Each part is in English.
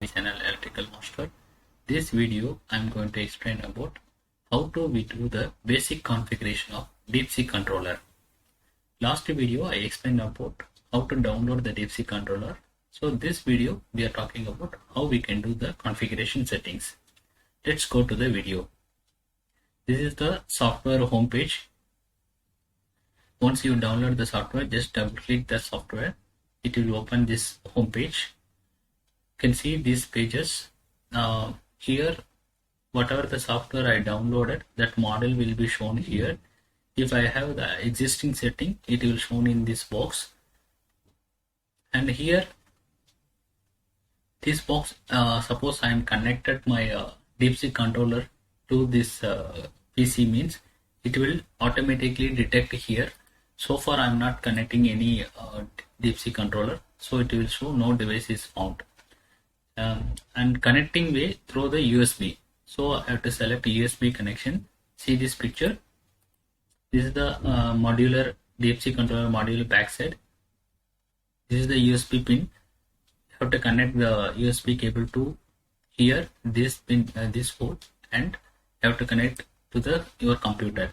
Channel Electrical Master. This video I'm going to explain about how to we do the basic configuration of DSE controller. Last video I explained about how to download the DSE controller. So this video we are talking about how we can do the configuration settings. Let's go to the video. This is the software homepage. Once you download the software, just double click the software. It will open this homepage. Can see these pages. Here whatever the software I downloaded, that model will be shown here. If I have the existing setting, it will shown in this box, and here this box, suppose I am connected my DSE controller to this PC, means it will automatically detect here. So far I am not connecting any DSE controller, so it will show no device is found. And connecting way through the USB. So I have to select USB connection. See this picture. This is the modular DSE controller module backside. This is the USB pin. You have to connect the USB cable to here, this pin, this port, and you have to connect to your computer.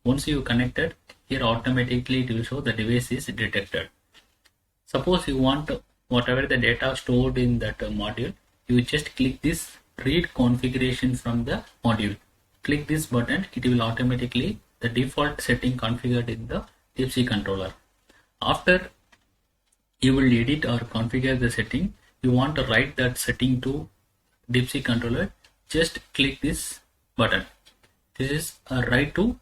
Once you connected, here automatically it will show the device is detected. Suppose you want whatever the data stored in that module, you just click this read configuration from the module. Click this button, it will automatically the default setting configured in the DSE controller. After you will edit or configure the setting, you want to write that setting to DSE controller, just click this button. This is a write to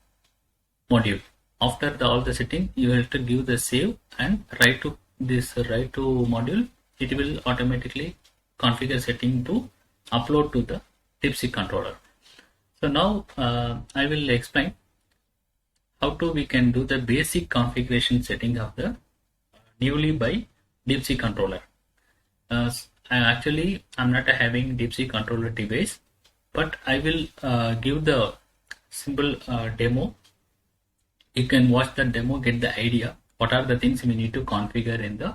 module. After all the setting, you have to give the save and write to this write to module. It will automatically configure setting to upload to the DSE controller. So now I will explain how to we can do the basic configuration setting of the newly buy DSE controller. I'm not having DSE controller device, but I will give the simple demo. You can watch the demo, get the idea what are the things we need to configure in the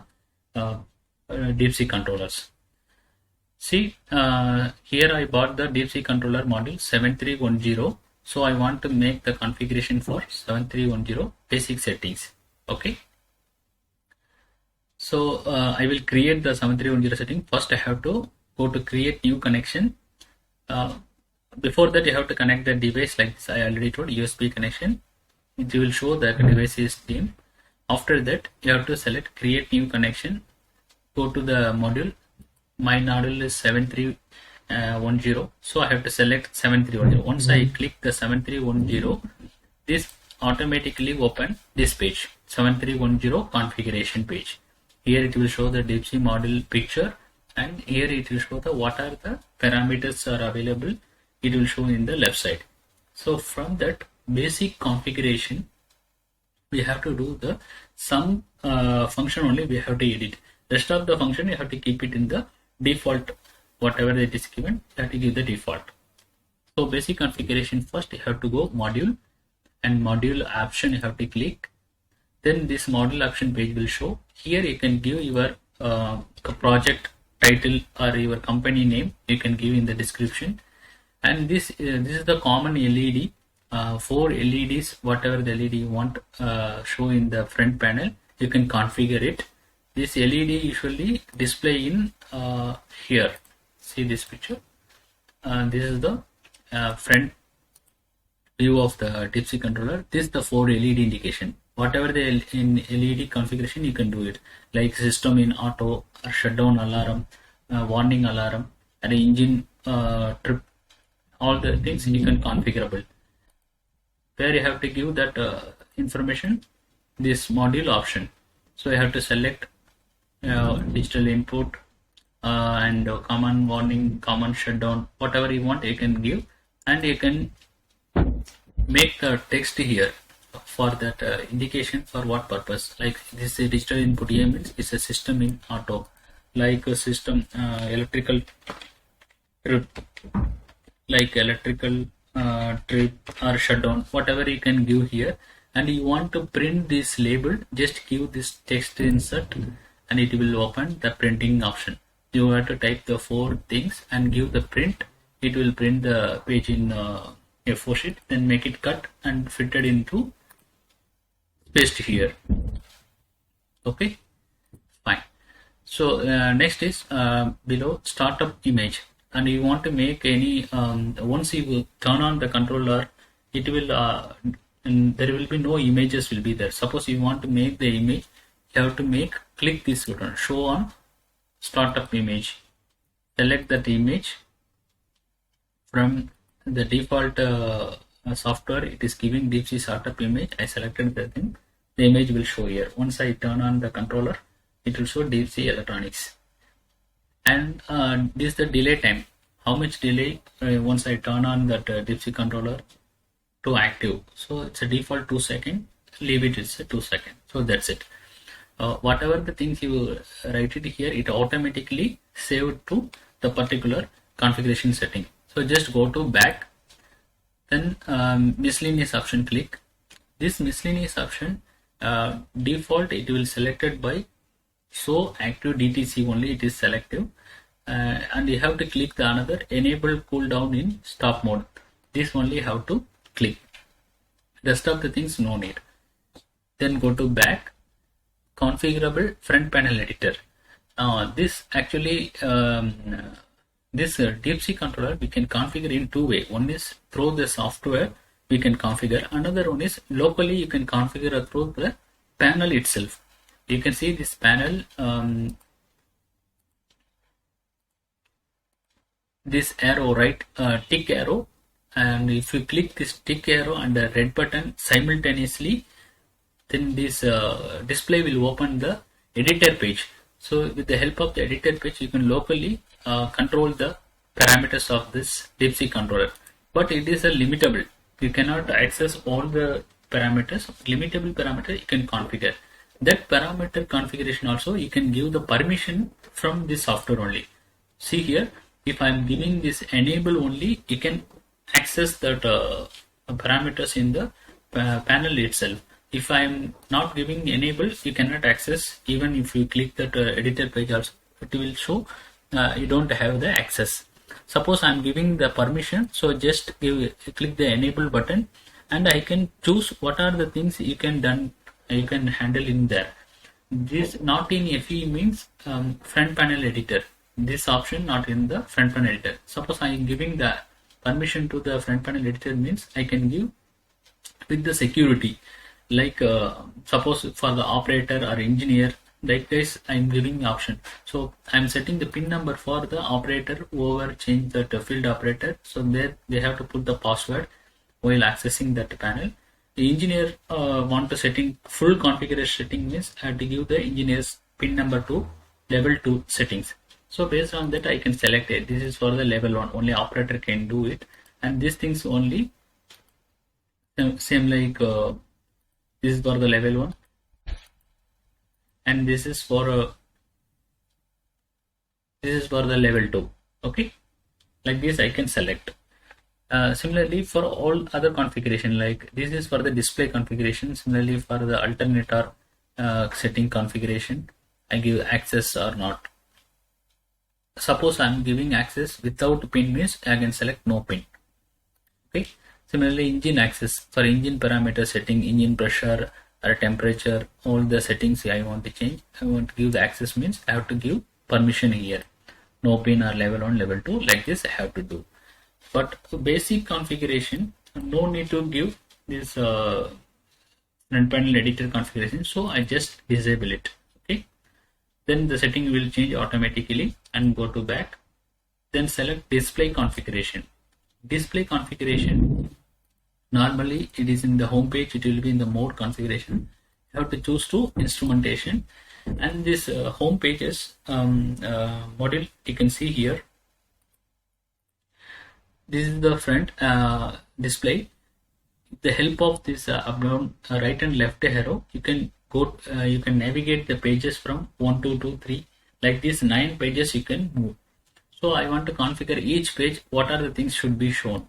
DSE controllers. See, here I bought the DSE controller module 7310. So I want to make the configuration for 7310 basic settings. Okay. So I will create the 7310 setting. First I have to go to create new connection. Before that you have to connect the device like this. I already told USB connection. It will show that the device is named. After that you have to select create new connection. Go to the module. My module is 7310. So I have to select 7310. Once I click the 7310, this automatically open this page, 7310 configuration page. Here it will show the DSE module picture, and here it will show the what are the parameters are available. It will show in the left side. So from that basic configuration, we have to do the some function only we have to edit. Rest of the function you have to keep it in the default, whatever it is given, that is the default. So basic configuration, first you have to go module, and module option you have to click. Then this module option page will show. Here you can give your project title or your company name. You can give in the description. And this is the common LED. 4 LEDs, whatever the LED you want show in the front panel, you can configure it. This LED usually display in here. See this picture. This is the front view of the DSE controller. This is the 4 LED indication. Whatever the in LED configuration, you can do it. Like system in auto, shutdown alarm, warning alarm, and engine trip. All the things you can configurable. Where you have to give that information, this module option. So you have to select digital input and common warning, common shutdown, whatever you want you can give, and you can make the text here for that indication for what purpose. Like this is digital input here means it's a system in auto, like a system electrical trip, like electrical trip or shutdown, whatever you can give here. And you want to print this label, just give this text insert and it will open the printing option. you have to type the 4 things and give the print. It will print the page in A4 sheet, then make it cut and fitted into paste here. Okay, fine. So next is below startup image, and you want to make any once you turn on the controller, it will and there will be no images will be there. Suppose you want to make the image, you have to click this button, show on startup image, select that image from the default software. It is giving DSE startup image. I selected the thing, the image will show here. Once I turn on the controller, it will show DSE electronics. And this is the delay time, how much delay once I turn on that DSE controller to active. So it's a default 2 seconds, leave it, it's a 2 seconds. So that's it. Whatever the things you write it here, it automatically saved to the particular configuration setting. So just go to back, then miscellaneous option, click this miscellaneous option. Default it will selected by so active DTC only, it is selective, and you have to click the another enable cooldown in stop mode. This only have to click, rest of the things no need. Then go to back, configurable front panel editor. This actually this DSE controller we can configure in 2 ways. One is through the software we can configure, another one is locally you can configure through the panel itself. You can see this panel, this arrow, right, tick arrow, and if you click this tick arrow and the red button simultaneously, then this display will open the editor page. So with the help of the editor page, you can locally control the parameters of this DSE controller, but it is a limitable. You cannot access all the parameters. Limitable parameter you can configure. That parameter configuration also you can give the permission from this software only. See here, if I am giving this enable only, you can access that parameters in the panel itself. If I am not giving enable, you cannot access. Even if you click that editor page also, it will show you don't have the access. Suppose I am giving the permission, so just click the enable button, and I can choose what are the things you can handle in there. This not in FE means front panel editor. This option not in the front panel editor. Suppose I am giving the permission to the front panel editor means I can give with the security, like suppose for the operator or engineer, like this I am giving option. So I am setting the pin number for the operator whoever change that field operator, so there they have to put the password while accessing that panel. The engineer want to setting full configuration setting means I have to give the engineer's pin number to level 2 settings. So based on that I can select it. This is for the level 1, only operator can do it, and these things only same like this is for the level 1, and this is for the level 2. Okay, like this I can select. Similarly for all other configuration, like this is for the display configuration. Similarly for the alternator setting configuration, I give access or not. Suppose I am giving access without pin means I can select no pin. Okay. Similarly engine access, for engine parameter setting, engine pressure or temperature, all the settings I want to change. I want to give the access means I have to give permission here. No pin or level 1, level 2, like this I have to do. But basic configuration, no need to give this front panel editor configuration, so I just disable it. Okay, then the setting will change automatically, and go to back, then select display configuration. Display configuration, normally it is in the home page, it will be in the mode configuration. You have to choose to instrumentation, and this home pages module you can see here. This is the front display. With the help of this up down right and left arrow, you can go you can navigate the pages from 1 2 2 3, like this 9 pages you can move. So I want to configure each page, what are the things should be shown.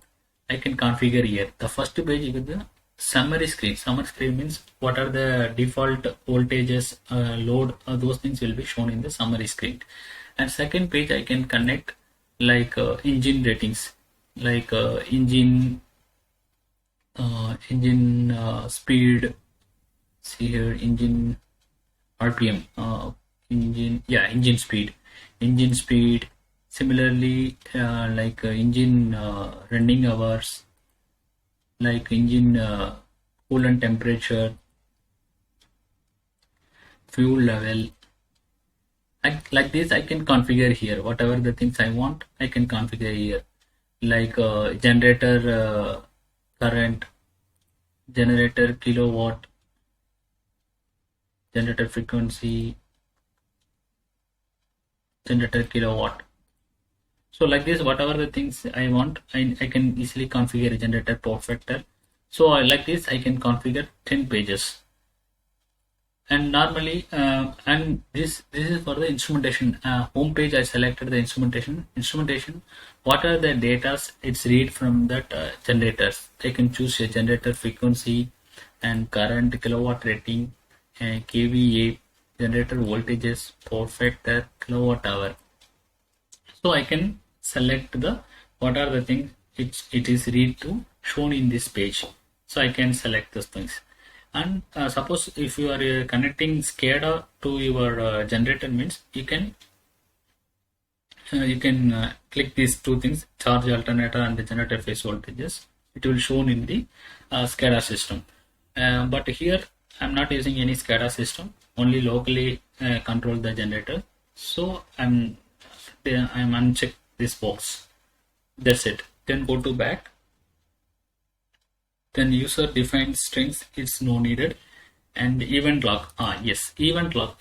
I can configure here. The first page with the summary screen. Summary screen means what are the default voltages, load, those things will be shown in the summary screen. And second page I can connect like engine ratings, like engine speed. See here, engine RPM, engine speed. Similarly, like engine running hours, like engine coolant temperature, fuel level. Like this, I can configure here whatever the things I want. I can configure here, like generator current, generator kilowatt, generator frequency, generator kilowatt. So like this, whatever the things I want, I can easily configure a generator power factor. So like this, I can configure 10 pages. And normally, and this is for the instrumentation. Home page, I selected the instrumentation. What are the data it's read from that generators? I can choose a generator frequency and current, kilowatt rating, kVA, generator voltages, power factor, kilowatt hour. So I can select the what are the things it is read to shown in this page. So I can select those things. And suppose if you are connecting SCADA to your generator, means you can click these two things, charge alternator and the generator phase voltages. It will shown in the SCADA system. But here I'm not using any SCADA system, only locally control the generator. So I'm uncheck this box. That's it. Then go to back. Then user defined strings, it's no needed. And event log, yes, event log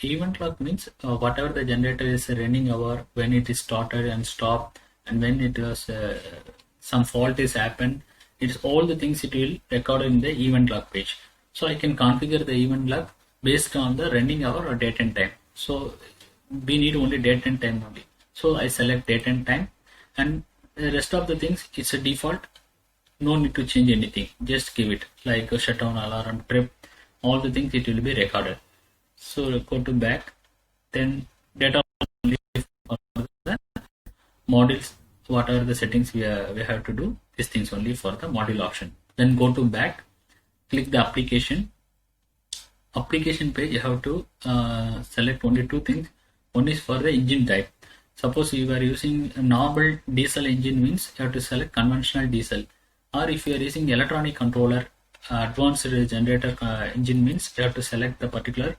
means whatever the generator is running over, when it is started and stopped, and when it was some fault is happened, it's all the things it will record in the event log page. So I can configure the event log based on the running hour or date and time. So we need only date and time only. So I select date and time, and the rest of the things, it's a default. No need to change anything, just give it like a shutdown, alarm, trip, all the things it will be recorded. So go to back, then data only for the modules, what are the settings we have to do, these things only for the module option. Then go to back, click the application page. You have to select only two things. One is for the engine type. Suppose you are using a normal diesel engine, means you have to select conventional diesel. Or if you are using electronic controller, advanced generator engine, means you have to select the particular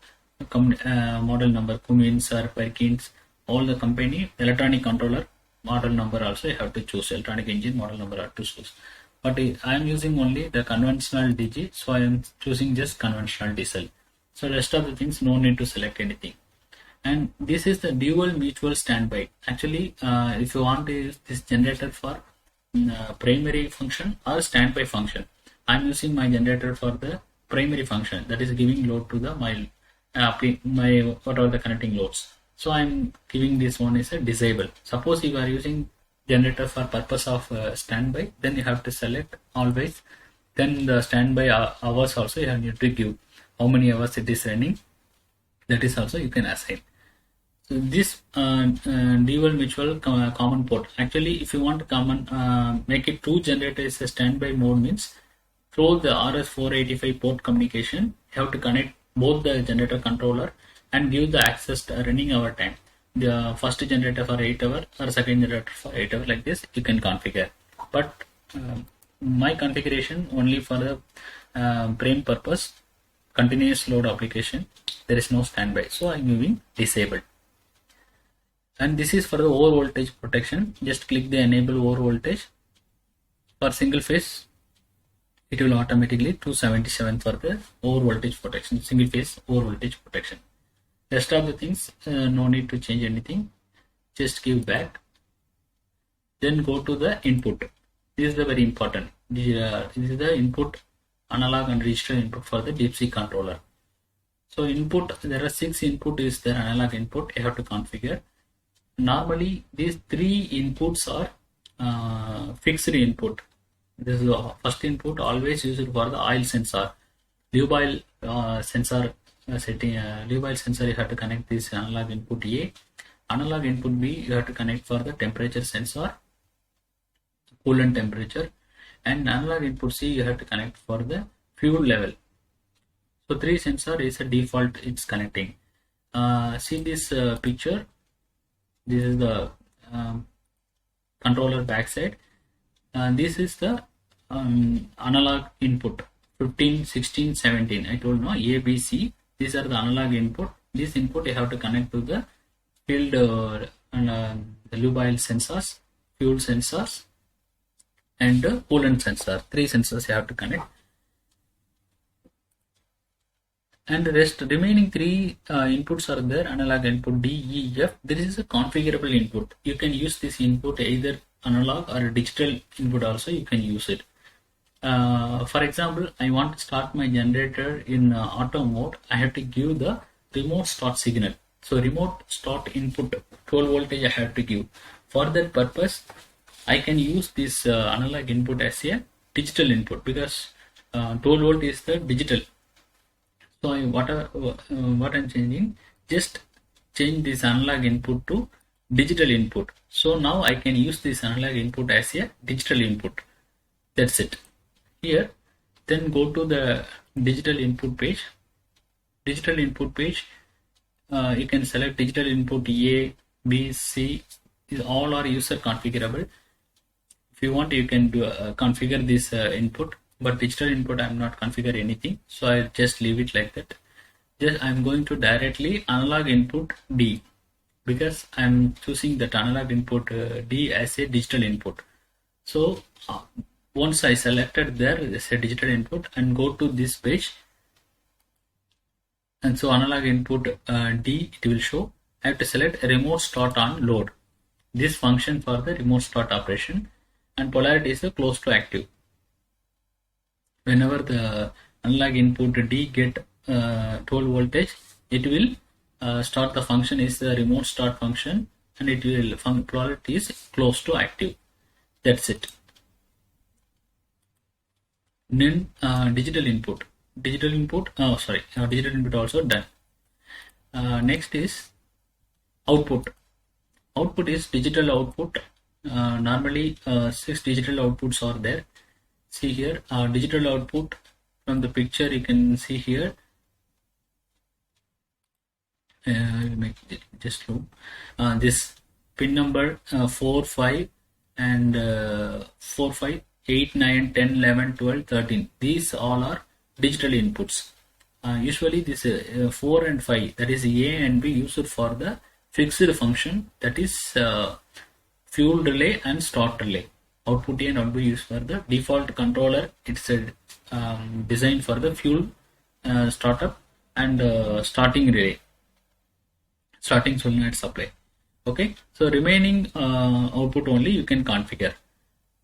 model number, Cummins or Perkins, all the company electronic controller model number also you have to choose, electronic engine model number have to choose. But I am using only the conventional DG, so I am choosing just conventional diesel. So rest of the things, no need to select anything. And this is the dual mutual standby. Actually, if you want to use this generator for primary function or standby function, I'm using my generator for the primary function, that is giving load to the my what are the connecting loads. So I'm giving this one is a disable. Suppose you are using generator for purpose of standby, then you have to select always. Then the standby hours also you have to give how many hours it is running, that is also you can assign. So this dual mutual common port, actually if you want to common make it two generators a standby mode, means through the RS485 port communication you have to connect both the generator controller and give the access to running hour time, the first generator for 8 hours or second generator for 8 hours, like this you can configure. But my configuration only for the prime purpose, continuous load application, there is no standby, so I'm moving disabled. And this is for the over voltage protection. Just click the enable over voltage. For single phase, it will automatically 277 for the over voltage protection, single phase over voltage protection. Rest of the things, no need to change anything. Just give back. Then go to the input. This is the very important. This is the input, analog and digital input for the DSE controller. So input, there are 6 input is there, analog input you have to configure. Normally these 3 inputs are fixed input. This is the first input, always used for the oil sensor, lube oil sensor setting. Lube oil sensor you have to connect this analog input A, analog input B, you have to connect for the temperature sensor, coolant temperature, and analog input C, you have to connect for the fuel level. So 3 sensor is a default, it's connecting. See this picture. This is the controller backside. This is the analog input 15, 16, 17. I told no A, B, C. These are the analog input. This input you have to connect to the field the lube oil sensors, fuel sensors, and the coolant sensor. 3 sensors you have to connect. And the remaining 3 inputs are there, analog input D, E, F. This is a configurable input. You can use this input either analog or digital input also, you can use it. For example, I want to start my generator in auto mode. I have to give the remote start signal. So remote start input 12 voltage I have to give. For that purpose, I can use this analog input as a digital input, because 12 volt is the digital. So what I'm changing, just change this analog input to digital input. So now I can use this analog input as a digital input. That's it. Here, then go to the digital input page. Digital input page, you can select digital input A, B, C. These all are user configurable. If you want, you can do configure this input. But digital input I am not configure anything, so I just leave it like that. Just I am going to directly analog input D, because I am choosing that analog input D as a digital input. So once I selected there as a digital input and go to this page, and so analog input D, it will show. I have to select remote start on load. This function for the remote start operation, and polarity is close to active. Whenever the analog input D get 12 voltage, it will start the function is the remote start function, and it will polarity is close to active. That's it. Then digital input also done. Next is output. Output is digital output. Normally 6 digital outputs are there. See here, digital output from the picture you can see here. I'll make it just low. This pin number 4, 5 and 4, 5, 8, 9, 10, 11, 12, 13. These all are digital inputs. Usually this 4 and 5, that is A and B, used for the fixed function, that is fuel relay and start relay. Output A and output B used for the default controller. It's designed for the fuel startup and starting relay, starting solenoid supply. Okay, so remaining output only you can configure.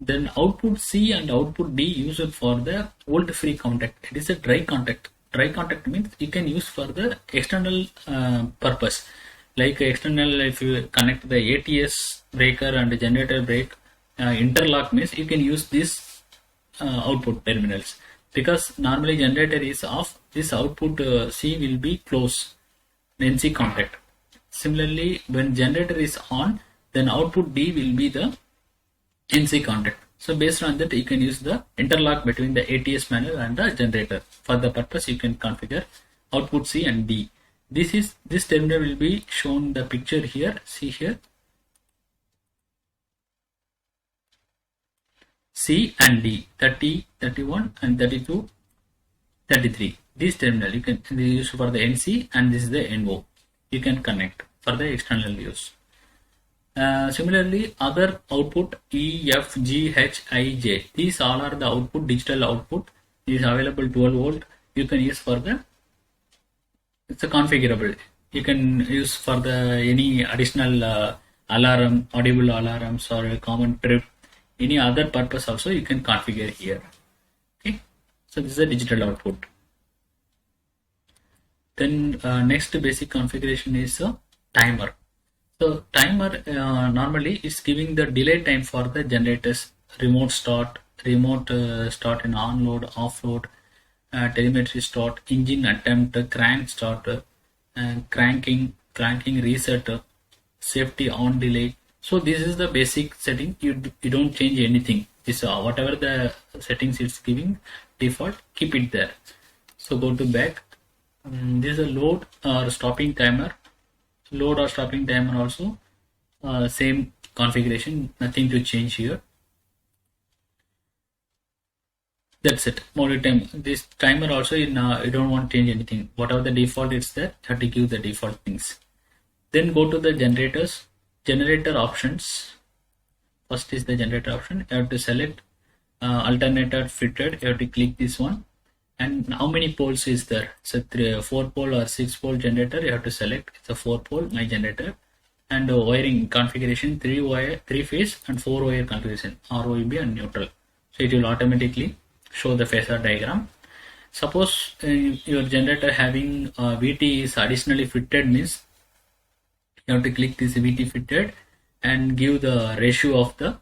Then output C and output D used for the volt free contact. It is a dry contact. Dry contact means you can use for the external purpose, like external. If you connect the ATS breaker and the generator brake, interlock means you can use this output terminals, because normally generator is off. This output C will be close, NC contact. Similarly, when generator is on, then output D will be the NC contact. So based on that, you can use the interlock between the ATS manual and the generator. For the purpose, you can configure output C and D. This terminal will be shown the picture here. See here, C and D, 30, 31 and 32, 33. This terminal you can use for the NC, and this is the NO. You can connect for the external use. Similarly, other output E, F, G, H, I, J. These all are the output, digital output. Is available 12 volt. You can use for the, it's a configurable. You can use for the any additional alarm, audible alarms, or a common trip. Any other purpose also you can configure here. Okay, so this is a digital output. Then next basic configuration is a timer. So timer normally is giving the delay time for the generators, remote start in on load, off load, telemetry start, engine attempt, crank start, cranking reset, safety on delay. So this is the basic setting. You don't change anything. This whatever the settings it's giving default, keep it there. So go to back. This is a load or stopping timer. Load or stopping timer also same configuration. Nothing to change here. That's it. Mode time. This timer also you don't want to change anything. Whatever the default is there, you have to give the default things. Then go to the generators. Generator options. First is the generator option. You have to select alternator fitted. You have to click this one. And how many poles is there? So 4 pole or 6 pole generator. You have to select. It's a 4 pole my generator. And wiring configuration 3 phase and 4 wire configuration ROEB and neutral. So it will automatically show the phasor diagram. Suppose your generator having VT is additionally fitted, means you have to click this VT fitted and give the ratio of the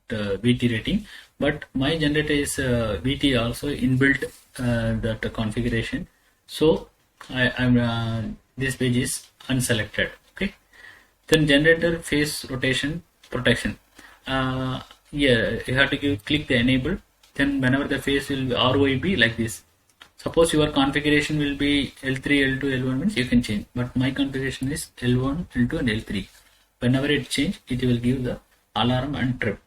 VT rating. But my generator is VT also inbuilt that configuration. So this page is unselected. Okay. Then generator phase rotation protection. Yeah, you have to click the enable. Then whenever the phase will be ROEB like this. Suppose your configuration will be L3, L2, L1 means you can change. But my configuration is L1, L2 and L3. Whenever it change, it will give the alarm and trip.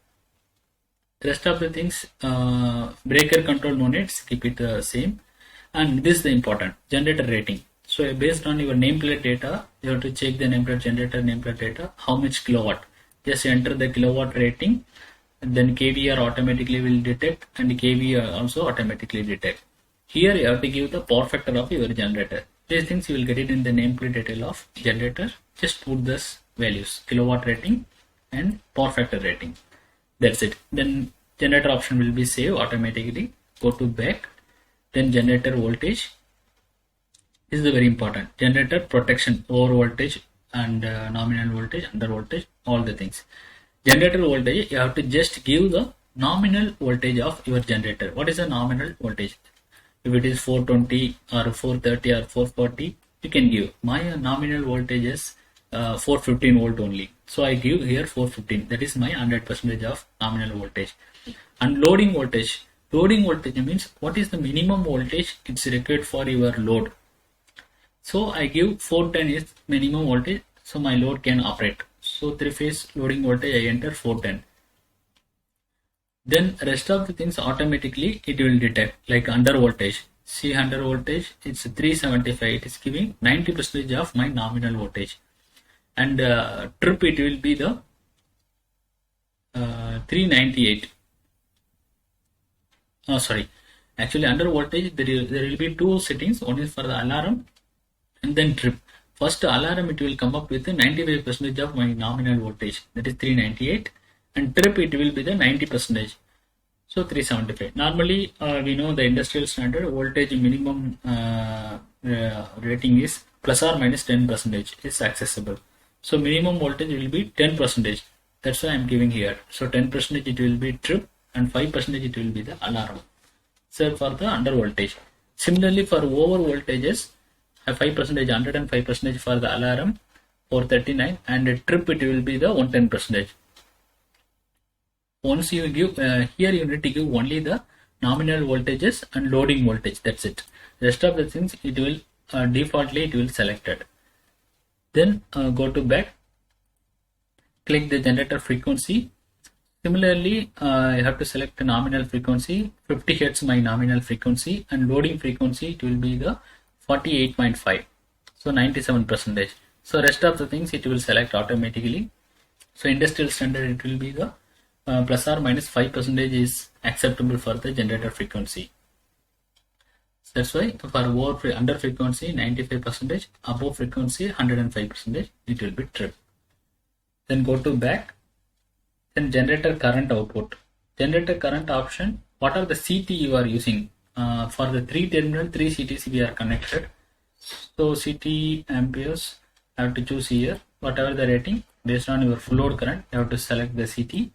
The rest of the things, breaker control no needs, keep it same. And this is the important, generator rating. So based on your nameplate data, you have to check the nameplate generator nameplate data, how much kilowatt. Just enter the kilowatt rating. And then kVAR automatically will detect and kVA also automatically detect. Here you have to give the power factor of your generator. These things you will get it in the nameplate detail of generator. Just put this values, kilowatt rating and power factor rating. That's it. Then generator option will be saved automatically. Go to back. Then generator voltage. This is very important. Generator protection, over voltage and nominal voltage, under voltage, all the things. Generator voltage, you have to just give the nominal voltage of your generator. What is the nominal voltage? If it is 420 or 430 or 440, you can give. My nominal voltage is 415 volt only. So I give here 415. That is my 100% of nominal voltage. And loading voltage. Loading voltage means what is the minimum voltage it's required for your load. So I give 410 is minimum voltage. So my load can operate. So 3-phase loading voltage I enter 410. Then rest of the things automatically it will detect, like under voltage. See, under voltage it's 375. It is giving 90% of my nominal voltage. And trip it will be the 398. Oh, sorry. Actually under voltage there will be two settings. One is for the alarm and then trip. First alarm it will come up with 95% of my nominal voltage, that is 398, and trip it will be the 90%, so 375. Normally we know the industrial standard voltage minimum rating is plus or minus 10% is accessible. So minimum voltage will be 10%. That's why I am giving here. So 10% it will be trip and 5% it will be the alarm. So for the under voltage. Similarly for over voltages, 5%, 105% for the alarm, 439, and a trip it will be the 110%. Once you give here, you need to give only the nominal voltages and loading voltage. That's it. Rest of the things it will defaultly it will selected. Then go to back. Click the generator frequency. Similarly, you have to select the nominal frequency. 50 Hz my nominal frequency, and loading frequency it will be the 48.5, so 97%. So rest of the things it will select automatically. So industrial standard it will be the plus or minus 5% is acceptable for the generator frequency. So that's why for under frequency 95%, above frequency 105%, it will be trip. Then go to back. Then generator current output. Generator current option. What are the CT you are using? For the 3 terminal 3 CTs we are connected. So CT amperes I have to choose here. Whatever the rating based on your full load current, you have to select the CT.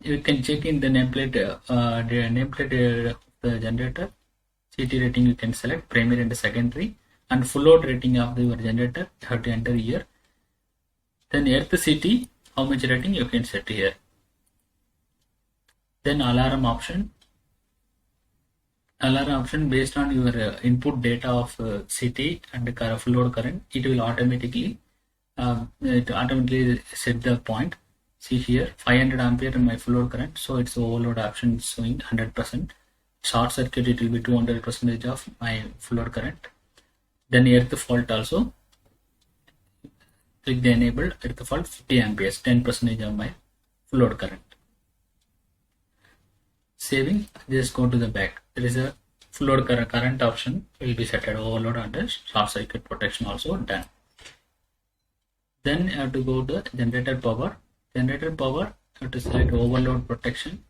You can check in the nameplate of the generator. CT rating you can select primary and secondary. and full load rating of your generator you have to enter here. Then earth CT, how much rating you can set here. Then alarm option based on your input data of CT and full load current, it will automatically set the point. See here 500 ampere in my full load current, so its overload option is showing 100%. Short circuit it will be 200% of my full load current. Then earth fault also, click the enable earth fault 50 amperes, 10% of my full load current. Saving, just go to the back. There is a full load current option will be set at overload and short circuit protection also done. Then you have to go to generator power. Generator power, you have to select overload protection.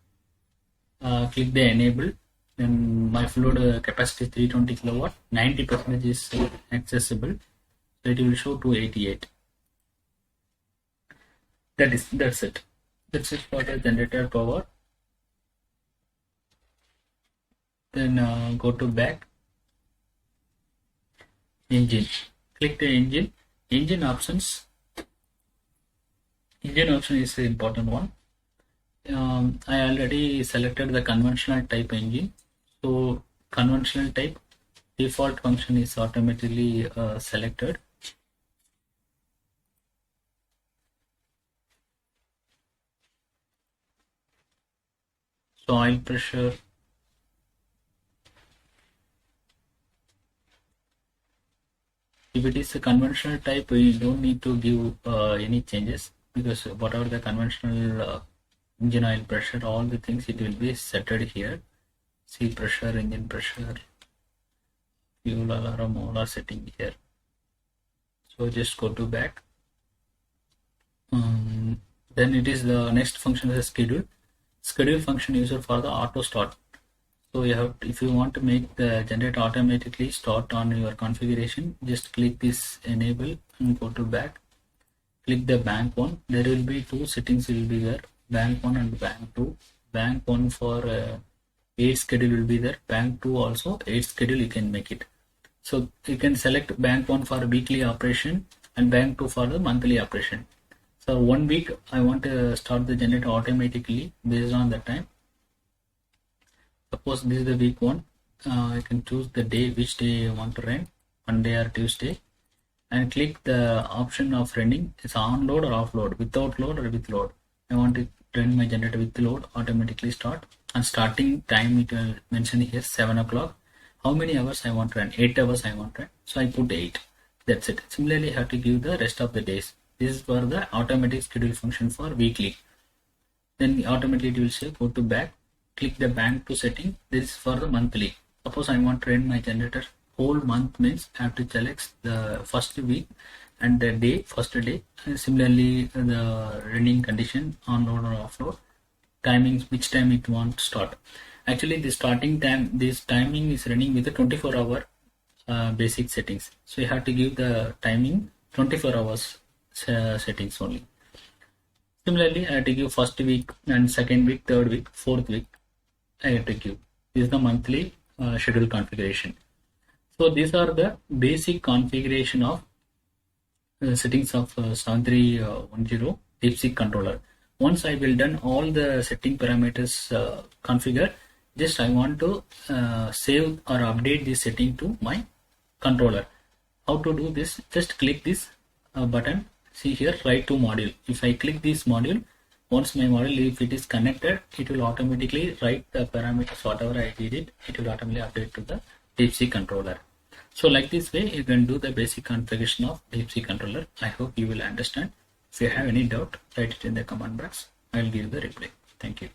Click the enable. Then my full load capacity is 320 kilowatt. 90% is accessible. So it will show 288. That's it. That's it for the generator power. Then go to back. Engine. Click the engine. Engine options. Engine option is the important one. I already selected the conventional type engine. So conventional type default function is automatically selected. So oil pressure. If it is a conventional type, you don't need to give any changes, because whatever the conventional engine oil pressure, all the things it will be setted here. See pressure, engine pressure, fuel alarm, all are setting here. So just go to back. Then it is the next function is schedule. Schedule function user for the auto start. So you have, if you want to make the generator automatically start on your configuration, just click this enable and go to back. Click the bank one. There will be two settings will be there, bank one and bank two. Bank one for 8 schedule will be there. Bank two also 8 schedule you can make it. So you can select bank one for weekly operation and bank two for the monthly operation. So 1 week I want to start the generator automatically based on the time. Suppose this is the week one. I can choose the day, which day I want to run, Monday or Tuesday, and click the option of running. It's on load or off load, without load or with load. I want to run my generator with load, automatically start, and starting time it will mention here 7 o'clock. How many hours I want to run? 8 hours I want to run. So I put 8. That's it. Similarly, I have to give the rest of the days. This is for the automatic schedule function for weekly. Then automatically it will say go to back. Click the bank to setting. This is for the monthly. Suppose I want to run my generator whole month, means I have to select the first week and the day, first day. And similarly, the running condition, on load or off load, timings, which time it want to start. Actually, the starting time, this timing is running with the 24-hour basic settings. So you have to give the timing 24 hours settings only. Similarly, I have to give first week and second week, third week, fourth week. I have to give. This is the monthly schedule configuration. So these are the basic configuration of settings of 7310 DeepSeek controller. Once I will done all the setting parameters configure, just I want to save or update this setting to my controller. How to do this? Just click this button. See here, write to module. If I click this module, once my module, if it is connected, it will automatically write the parameters, whatever I did it will automatically update to the DeepSeek controller. So like this way, you can do the basic configuration of DeepSeek controller. I hope you will understand. If you have any doubt, write it in the comment box. I will give the reply. Thank you.